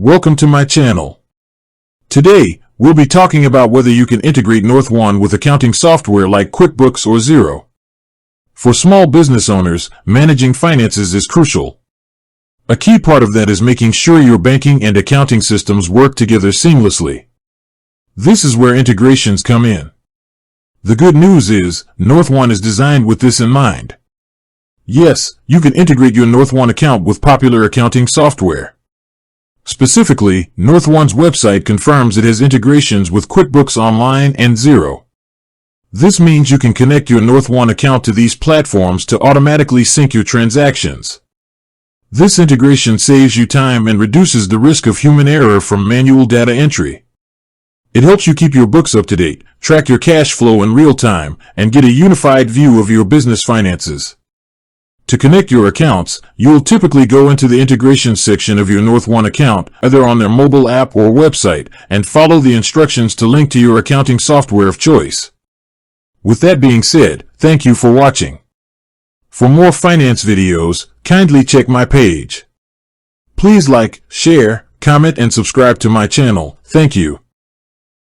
Welcome to my channel. Today, we'll be talking about whether you can integrate NorthOne with accounting software like QuickBooks or Xero. For small business owners, managing finances is crucial. A key part of that is making sure your banking and accounting systems work together seamlessly. This is where integrations come in. The good news is, NorthOne is designed with this in mind. Yes, you can integrate your NorthOne account with popular accounting software. Specifically, NorthOne's website confirms it has integrations with QuickBooks Online and Xero. This means you can connect your NorthOne account to these platforms to automatically sync your transactions. This integration saves you time and reduces the risk of human error from manual data entry. It helps you keep your books up to date, track your cash flow in real time, and get a unified view of your business finances. To connect your accounts, you'll typically go into the integration section of your NorthOne account, either on their mobile app or website, and follow the instructions to link to your accounting software of choice. With that being said, thank you for watching. For more finance videos, kindly check my page. Please like, share, comment, and subscribe to my channel. Thank you.